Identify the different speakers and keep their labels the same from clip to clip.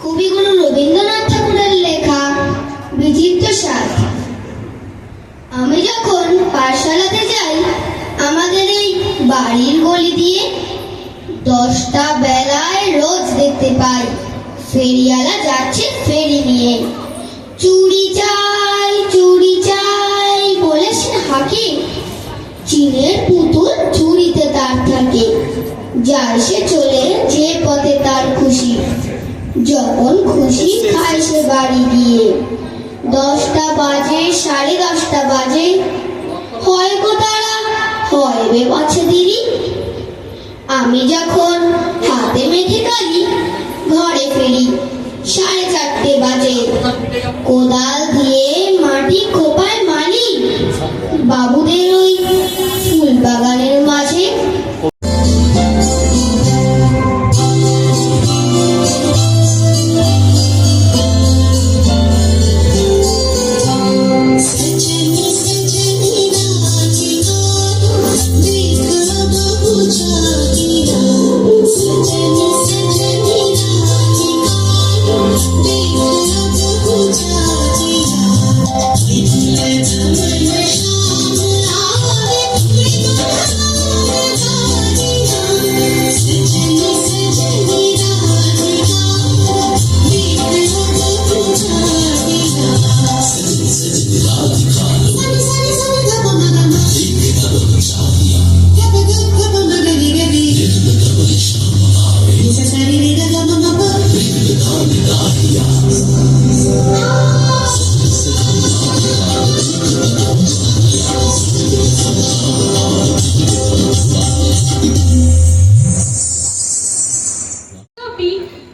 Speaker 1: কবিগুরু রবীন্দ্রনাথ ঠাকুরের লেখা বিচিত্র স্বাদ। আমি যখন পাঠশালাতে যাই, আমাদের এই বাড়ির গলি দিয়ে 10টা বেলায় রোজ দেখতে পাই ফেরিওয়ালা যাচ্ছে ফেরি নিয়ে। চুড়ি চাই বলেছেন হাকি, চীনের পুতুল চুড়িতে তার থাকে। যায় সে চলে যে পথে তার খুশি, যখন খুশি খায় সে বাড়ি গিয়ে। 10টা বাজে, 10:30 বাজে, হয় গো তারা, হয় বে বাছে দিদি। আমি যখন হাতে মেখে কালি ঘরে ফেরি, 4:30 বাজে। কোদাল দিয়ে মাটি খোপায় মালি বাবুদের ওই ফুল বাগানের মাঝে।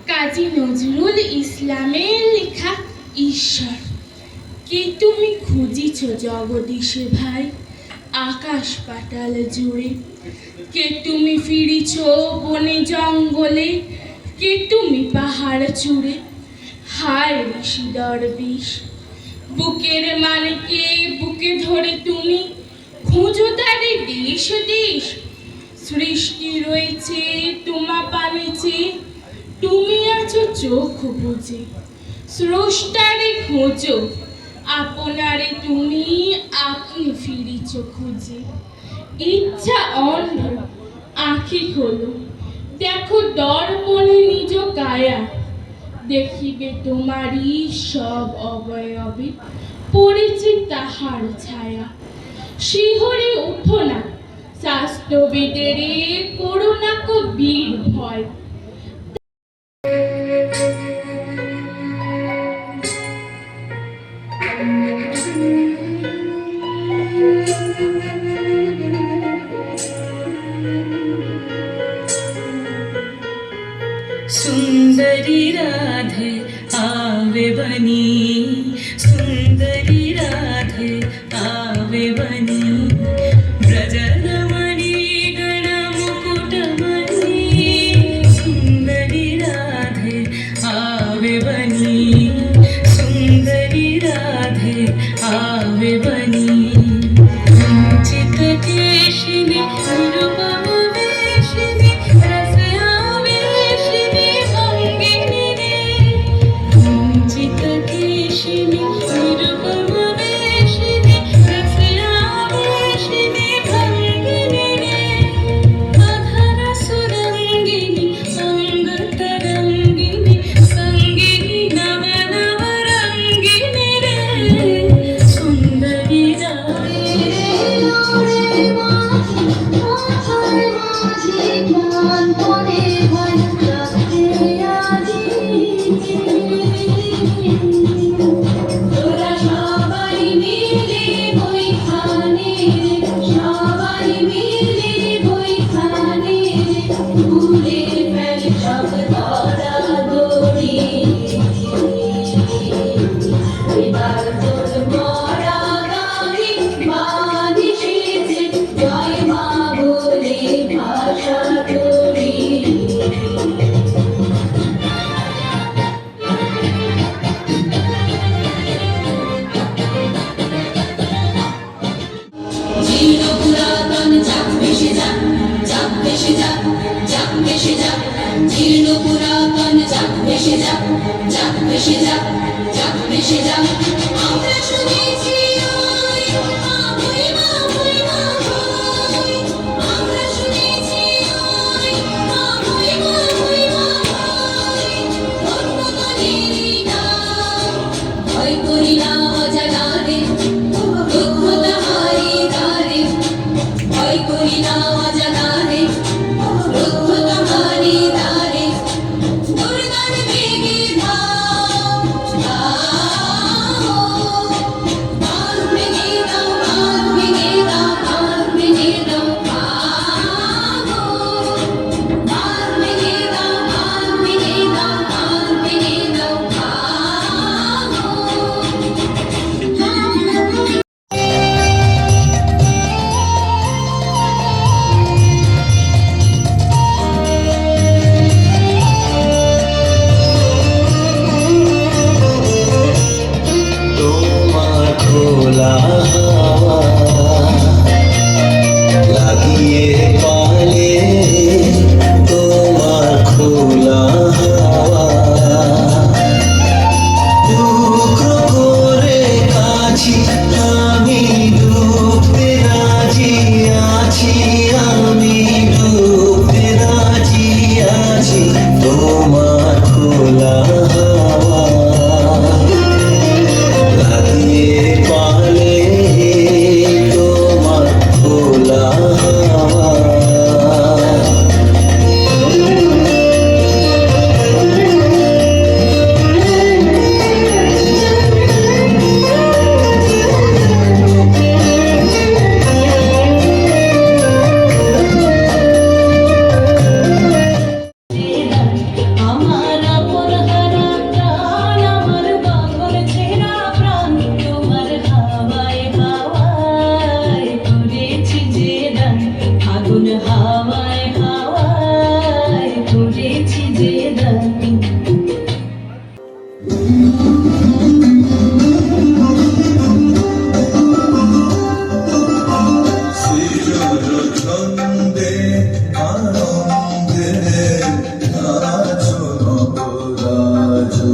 Speaker 2: কাজী নজরুল ইসলামের লেখা ঈশ্বর। কে তুমি খুঁজিছ জগদীশে ভাই আকাশ পাতাল জুড়ে? কে তুমি ফিরিছ বনে জঙ্গলে? কে তুমি পাহাড় চূড়ে? হায় ঋষি দরবেশ, বুকের মানিকে বুকে ধরে তুমি খুঁজো তারে দেশ দেশ। সৃষ্টি রয়েছে তোমা পানেছে, তুমি আছো চোখ বুঝে। স্রষ্টারে খোঁজো, আপনারে তুমি আপনি ফিরিছ খুঁজে। ইচ্ছা অন্ধ, আঁখি খোলো, দেখো দর্পণে নিজ কায়া। দেখিবে তোমারই সব অবয়বে পড়েছে তাহার ছায়া। শিহরে উঠো না শাস্ত্রবেদেরে, করো না কবির ভয়।
Speaker 3: सुंदरी राधे आवे बनी, सुंदरी राधे आवे बनी। ब्रजरमणी गण मुकुटमणि, सुंदरी राधे आवे बनी, सुंदरी राधे आवे बनी। चित केशिनी निरुपम वेशिनी, रस आवेशिनी अंगिनी रे। चित केशिनी निरुपम ছিল পুরাতন যাক ভেসে যাক, যাক ভেসে যাক, যাক ভেসে যাক। আমরা শুনেছি ওই মা ভই মা ভই মা ভই, আমরা শুনেছি ওই মা ভই মা ভই মা ভই। ধর্মগণেরই নাম ভয় করি না অজানারে, দুঃখ তাহারি দ্বারে ভয় করি না অজানারে, দুঃখ তাহারি দ্বারে। দুর্গার বেগে ধাও, ধাও, বাঁধ ভেঙে দাও, বাঁধ ভেঙে দাও, বাঁধ ভেঙে দাও, ভাগো। বাঁধ ভেঙে দাও, বাঁধ ভেঙে দাও, বাঁধ ভেঙে দাও, ভাগো।
Speaker 4: তোমার খোলা হাওয়া লাগিয়ে পালে, তোমার খোলা হাওয়া টুকরো করে কাছি আমি ডুবতে রাজি আছি, আমি ডুবতে রাজি আছি। তোমার খোলা হাওয়া লাগিয়ে পালে, তোমার খোলা হাওয়া।
Speaker 3: আমার আপন হারা প্রাণ, আমার পাগল ছেঁড়া প্রাণ, তোমার হাওয়ায় হাওয়ায় করেছি যে দান। আগুন হাওয়ায় হাওয়ায় করেছি যে দান।
Speaker 4: ছন্দে আনন্দে নাচো নবরাজো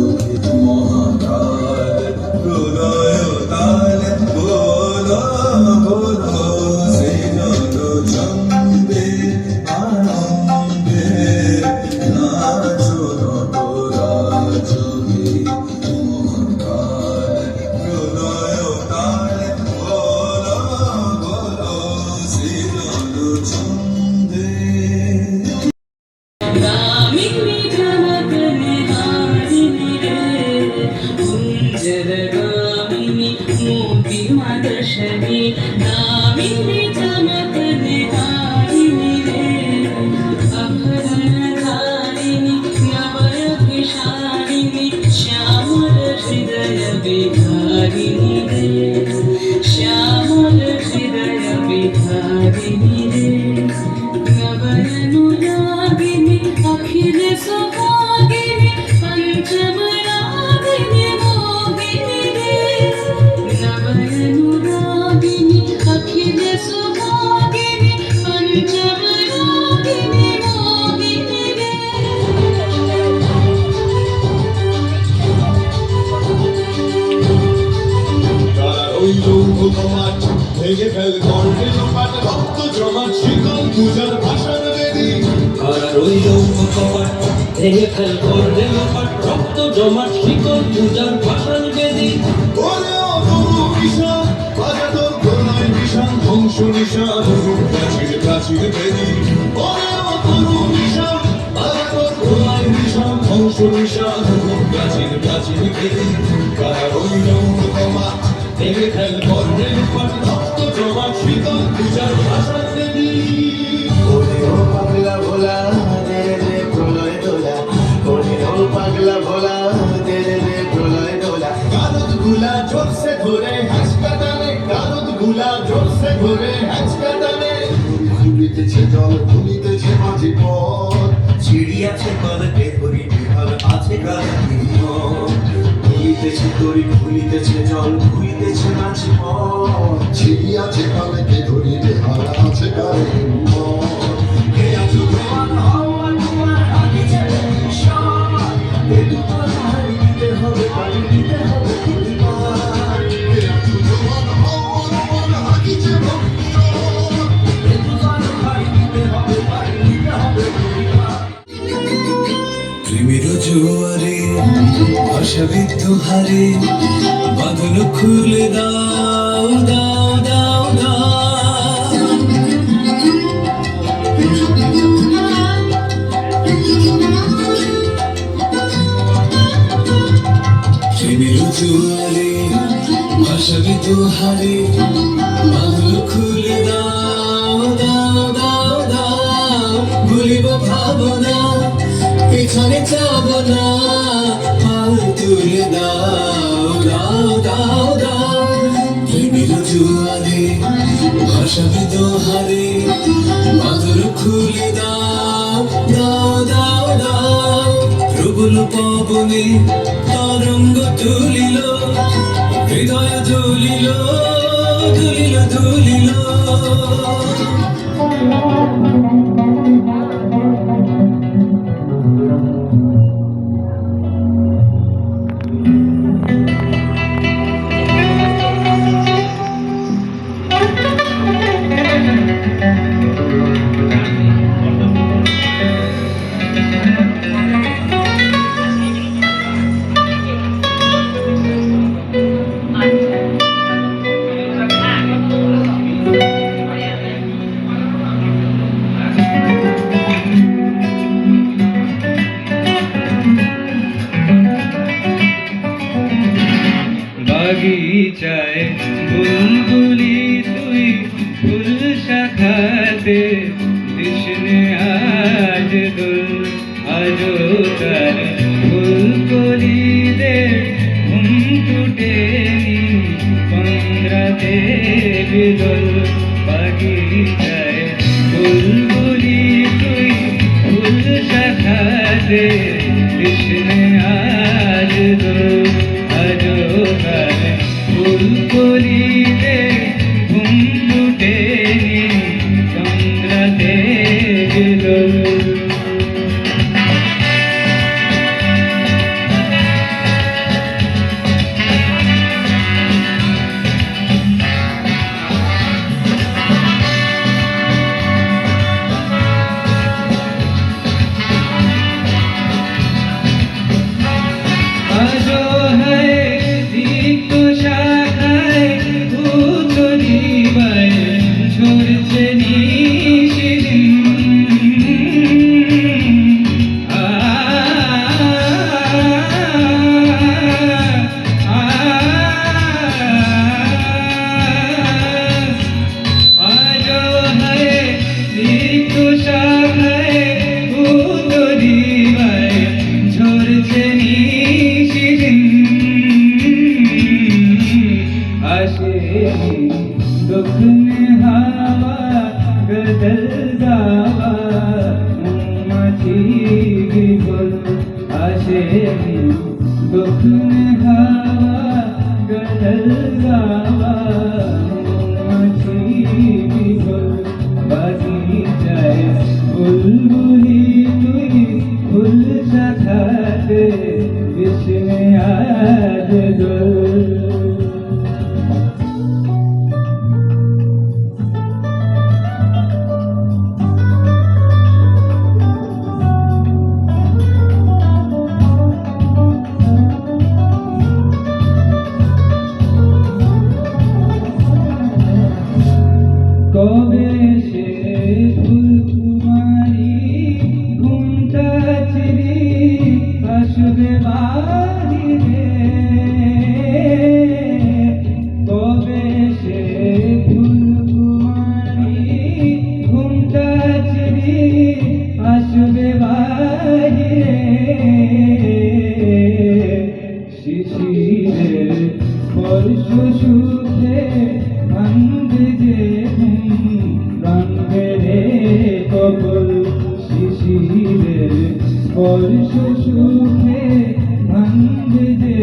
Speaker 4: মহাকাল প্রলয় কাল বলো বলো। সৃজন ছন্দে আনন্দে নাচো নবরাজো মহাকাল প্রলয় কাল বলো বলো। সৃজন ছন্দে
Speaker 3: দামিনী জনগণে হারিণী রে, কুঞ্জর গামিনী মোতি মাদর্শনী। দামিনী জনগণে হারিণী রে, অভরণ ধারিণী নবয় বিশারিণী, শ্যামল হৃদয় বিহারিণী রে, শ্যামল হৃদয় বিহারিণী রে। নবরনুরাগিনী অখিল সুহাগিনী, পঞ্চম রাগিনী মোহিনী রে। নবরনুরাগিনী অখিল সুহাগিনী, পঞ্চম রাগিনী মোহিনী রে।
Speaker 5: ওই লৌহ কমাট ভেঙে ফেল গর্বে লোপাট, রক্ত জমাট শিকল পূজার ভাষণ বেদি।
Speaker 4: আর ওই লৌহ কপাট ভেঙে ফেল করলে লোপাট, রক্ত জমাট শিকল পূজার ভাষণ বেদি।
Speaker 5: ওরে ও তরু কিষান, বাজা তোর গলায় নিশান, ধ্বংস নিশান প্রাচীর প্রাচীর বেদি। ওরে ও তরু কিষান, বাজা তোর গলায় নিশান, ধ্বংস নিশান প্রাচীর প্রাচীর বেদি। আর ওই লৌহ কমাট
Speaker 4: ভেঙে ফেল করলে লোপাট, রক্ত জমাট শিকল পূজার ভাষণ বেদি।
Speaker 6: ওরে ও পাগলা ভোলা দে রে প্রলয় দোলা, ওরে ও পাগলা ভোলা দে রে প্রলয় দোলা।
Speaker 5: গারদ গুলা জোরসে ধরে হ্যাঁচকা টানে, গারদ গুলা জোরসে ধরে হ্যাঁচকা টানে।
Speaker 6: ঘুরিতেছে জল ঘুরিতেছে মাঝি পথ,
Speaker 4: ছিড়িয়াছে কলকে ধরি বিহল আছে গালে
Speaker 6: ঘুরিতেছে দড়ি ঘুরিতেছে জল ঘুরিতেছে মাঝি পথ, ছিড়িয়াছে কালকে ধরি বেহাল আছে কারে
Speaker 4: কে আছো তোমার হাওয়া তোমার হাতে চলে
Speaker 5: পানি দিতে হবে পরিবার এরা শুধু অন হাকি যে
Speaker 6: প্রেমের জোয়ারে ভাষাবিদ্ধ হারে বাঁধন খুলে দাও দাও দাও দাও প্রেমের জোয়ারে ভাষাবিদ্ধ হারে বাঁধন খুলে দাও দাও দাও দাও ভুলিব ভাবনা এখানে যাব না হাল তুলে দাও দাও দাও দাও প্রেমের জোয়ারে ভাষাবে দোহারে বাদর খুলে দাও দাও দাও দাও প্রবল পবনে তরঙ্গ তুলিল হৃদয় দুলিল দুলিল দুলিল
Speaker 7: বাগিচায় বুলবুলি তুই ফুল শাখাতে কৃষ্ণে আজ দোল আজো তার ফুল কলিদের ঘুম টুটেনি পন্দ্রাতে বিদল বাগিচায় বুলবুলি তুই ফুল শাখাতে কৃষ্ণে আজ দোল আজো তার ফুল কলিতে ঘুম টুটেনি চন্দ্রাতে বিদল আজো है दीप्त शाखाय भूतली बाय झरছে নিশিদিন আজো है दीप्त शाखाय भूतली बाय ঝরছে নিশিদিন আসে দক্ষিণে হাওয়া গদল গাওয়া মৌমাছি বিবল আসে দক্ষিণে হাওয়া গদল গাওয়া মৌমাছি বিবল বাগিচায় বুলবুলি তুই ফুল শাখাতে কৃষ্ণে আজ দোল কবে সে ফুলকুমারী ঘুমটা চিরি আসবে বাহিরে কবে সে ফুলকুমারী ঘুমটা চিরি আসবে বাহিরে শিশিরের স্পর্শ সুখে ভাঙবে যে রঙেরে কপল শিশিরের স্পর্শ সুখে ভাঙবে যে